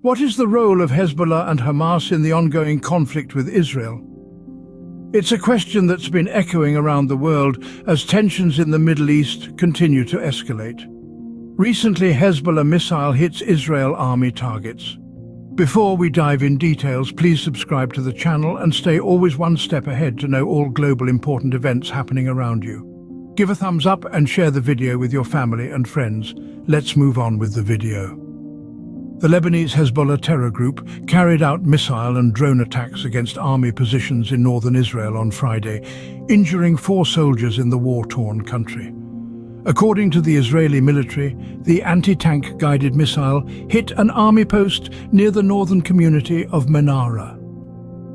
What is the role of Hezbollah and Hamas in the ongoing conflict with Israel? It's a question that's been echoing around the world as tensions in the Middle East continue to escalate. Recently, Hezbollah missile hits Israel army targets. Before we dive in details, please subscribe to the channel and stay always one step ahead to know all global important events happening around you. Give a thumbs up and share the video with your family and friends. Let's move on with the video. The Lebanese Hezbollah terror group carried out missile and drone attacks against army positions in northern Israel on Friday, injuring 4 soldiers in the war-torn country. According to the Israeli military, the anti-tank guided missile hit an army post near the northern community of Menara.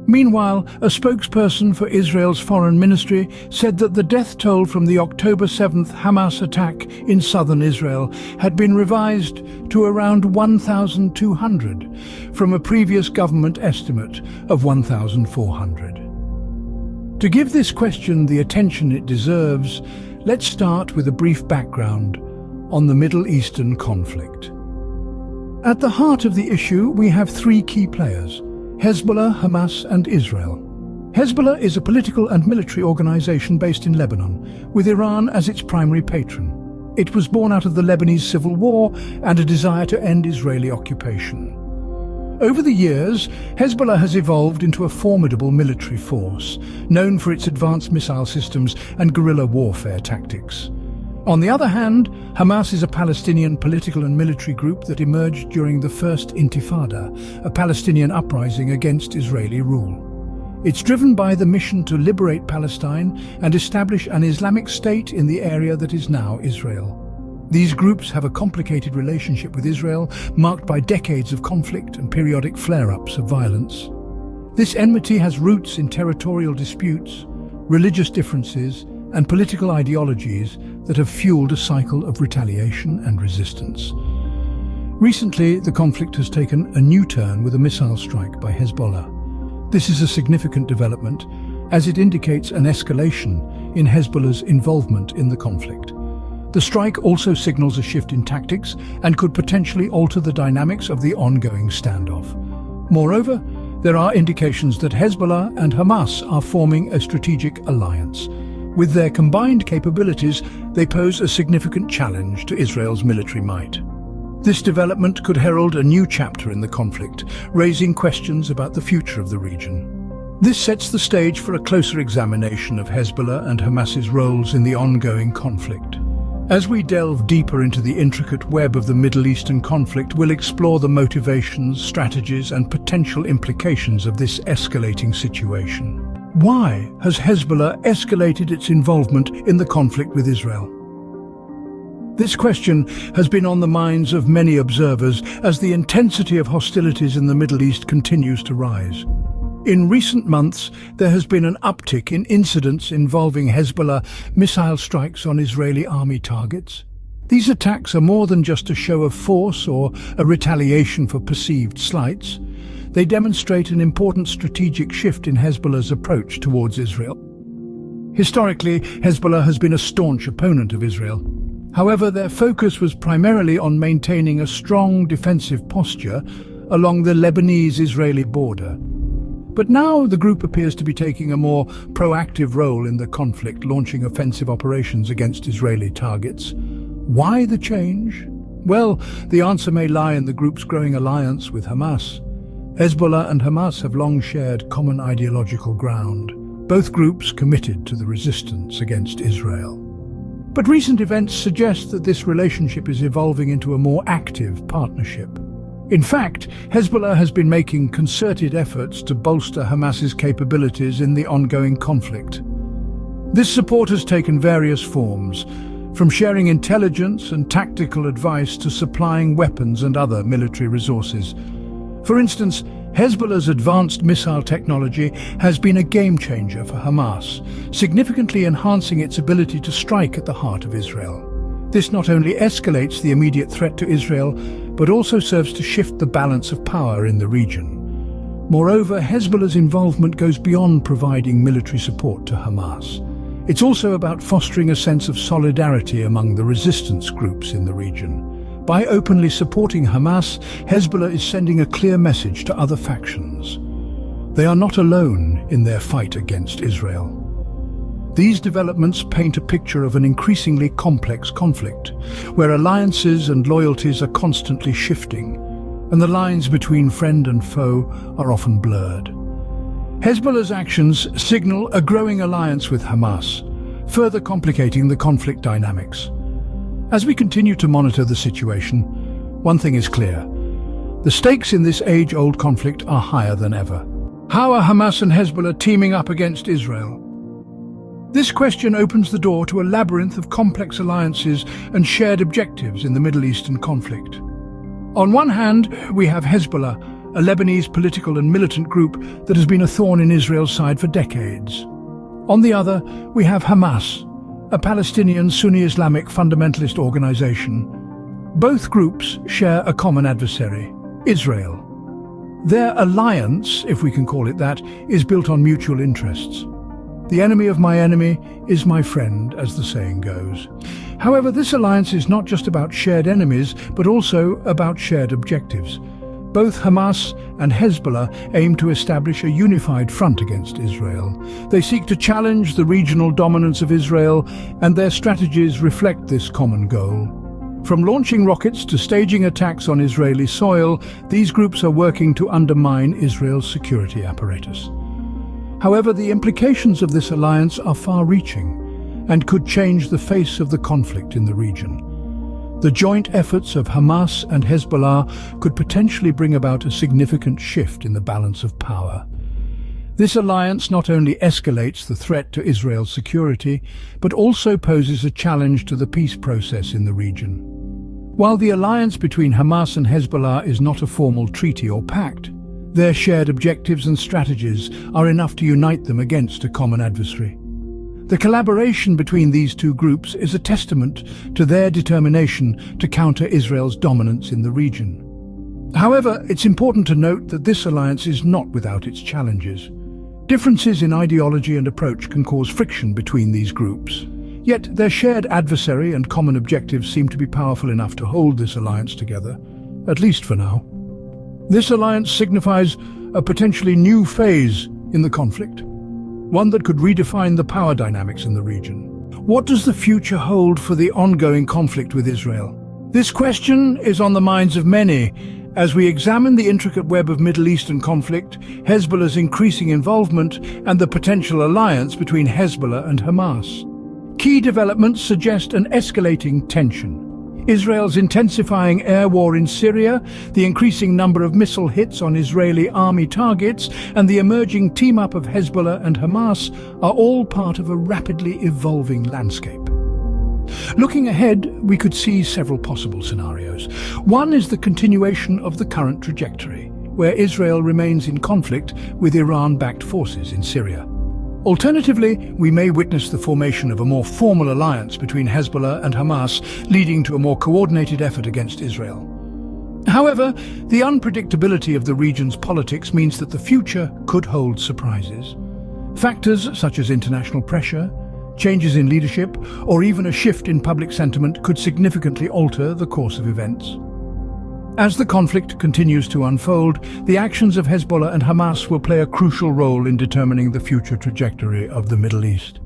Meanwhile, a spokesperson for Israel's foreign ministry said that the death toll from the October 7th Hamas attack in southern Israel had been revised to around 1,200 from a previous government estimate of 1,400. To give this question the attention it deserves, let's start with a brief background on the Middle Eastern conflict. At the heart of the issue, we have 3 key players: Hezbollah, Hamas and Israel. Hezbollah is a political and military organization based in Lebanon, with Iran as its primary patron. It was born out of the Lebanese civil war and a desire to end Israeli occupation. Over the years, Hezbollah has evolved into a formidable military force, known for its advanced missile systems and guerrilla warfare tactics. On the other hand, Hamas is a Palestinian political and military group that emerged during the First Intifada, a Palestinian uprising against Israeli rule. It's driven by the mission to liberate Palestine and establish an Islamic state in the area that is now Israel. These groups have a complicated relationship with Israel, marked by decades of conflict and periodic flare-ups of violence. This enmity has roots in territorial disputes, religious differences, and political ideologies that have fueled a cycle of retaliation and resistance. Recently, the conflict has taken a new turn with a missile strike by Hezbollah. This is a significant development, as it indicates an escalation in Hezbollah's involvement in the conflict. The strike also signals a shift in tactics and could potentially alter the dynamics of the ongoing standoff. Moreover, there are indications that Hezbollah and Hamas are forming a strategic alliance. With their combined capabilities, they pose a significant challenge to Israel's military might. This development could herald a new chapter in the conflict, raising questions about the future of the region. This sets the stage for a closer examination of Hezbollah and Hamas's roles in the ongoing conflict. As we delve deeper into the intricate web of the Middle Eastern conflict, we'll explore the motivations, strategies, and potential implications of this escalating situation. Why has Hezbollah escalated its involvement in the conflict with Israel? This question has been on the minds of many observers as the intensity of hostilities in the Middle East continues to rise. In recent months, there has been an uptick in incidents involving Hezbollah missile strikes on Israeli army targets. These attacks are more than just a show of force or a retaliation for perceived slights. They demonstrate an important strategic shift in Hezbollah's approach towards Israel. Historically, Hezbollah has been a staunch opponent of Israel. However, their focus was primarily on maintaining a strong defensive posture along the Lebanese-Israeli border. But now the group appears to be taking a more proactive role in the conflict, launching offensive operations against Israeli targets. Why the change? Well, the answer may lie in the group's growing alliance with Hamas. Hezbollah and Hamas have long shared common ideological ground, both groups committed to the resistance against Israel. But recent events suggest that this relationship is evolving into a more active partnership. In fact, Hezbollah has been making concerted efforts to bolster Hamas's capabilities in the ongoing conflict. This support has taken various forms, from sharing intelligence and tactical advice to supplying weapons and other military resources. For instance, Hezbollah's advanced missile technology has been a game-changer for Hamas, significantly enhancing its ability to strike at the heart of Israel. This not only escalates the immediate threat to Israel, but also serves to shift the balance of power in the region. Moreover, Hezbollah's involvement goes beyond providing military support to Hamas. It's also about fostering a sense of solidarity among the resistance groups in the region. By openly supporting Hamas, Hezbollah is sending a clear message to other factions. They are not alone in their fight against Israel. These developments paint a picture of an increasingly complex conflict, where alliances and loyalties are constantly shifting, and the lines between friend and foe are often blurred. Hezbollah's actions signal a growing alliance with Hamas, further complicating the conflict dynamics. As we continue to monitor the situation, one thing is clear. The stakes in this age-old conflict are higher than ever. How are Hamas and Hezbollah teaming up against Israel? This question opens the door to a labyrinth of complex alliances and shared objectives in the Middle Eastern conflict. On one hand, we have Hezbollah, a Lebanese political and militant group that has been a thorn in Israel's side for decades. On the other, we have Hamas, a Palestinian Sunni Islamic fundamentalist organization. Both groups share a common adversary, Israel. Their alliance, if we can call it that, is built on mutual interests. The enemy of my enemy is my friend, as the saying goes. However, this alliance is not just about shared enemies, but also about shared objectives. Both Hamas and Hezbollah aim to establish a unified front against Israel. They seek to challenge the regional dominance of Israel, and their strategies reflect this common goal. From launching rockets to staging attacks on Israeli soil, these groups are working to undermine Israel's security apparatus. However, the implications of this alliance are far-reaching and could change the face of the conflict in the region. The joint efforts of Hamas and Hezbollah could potentially bring about a significant shift in the balance of power. This alliance not only escalates the threat to Israel's security, but also poses a challenge to the peace process in the region. While the alliance between Hamas and Hezbollah is not a formal treaty or pact, their shared objectives and strategies are enough to unite them against a common adversary. The collaboration between these two groups is a testament to their determination to counter Israel's dominance in the region. However, it's important to note that this alliance is not without its challenges. Differences in ideology and approach can cause friction between these groups. Yet their shared adversary and common objectives seem to be powerful enough to hold this alliance together, at least for now. This alliance signifies a potentially new phase in the conflict, one that could redefine the power dynamics in the region. What does the future hold for the ongoing conflict with Israel? This question is on the minds of many as we examine the intricate web of Middle Eastern conflict, Hezbollah's increasing involvement, and the potential alliance between Hezbollah and Hamas. Key developments suggest an escalating tension. Israel's intensifying air war in Syria, the increasing number of missile hits on Israeli army targets, and the emerging team-up of Hezbollah and Hamas are all part of a rapidly evolving landscape. Looking ahead, we could see several possible scenarios. One is the continuation of the current trajectory, where Israel remains in conflict with Iran-backed forces in Syria. Alternatively, we may witness the formation of a more formal alliance between Hezbollah and Hamas, leading to a more coordinated effort against Israel. However, the unpredictability of the region's politics means that the future could hold surprises. Factors such as international pressure, changes in leadership, or even a shift in public sentiment could significantly alter the course of events. As the conflict continues to unfold, the actions of Hezbollah and Hamas will play a crucial role in determining the future trajectory of the Middle East.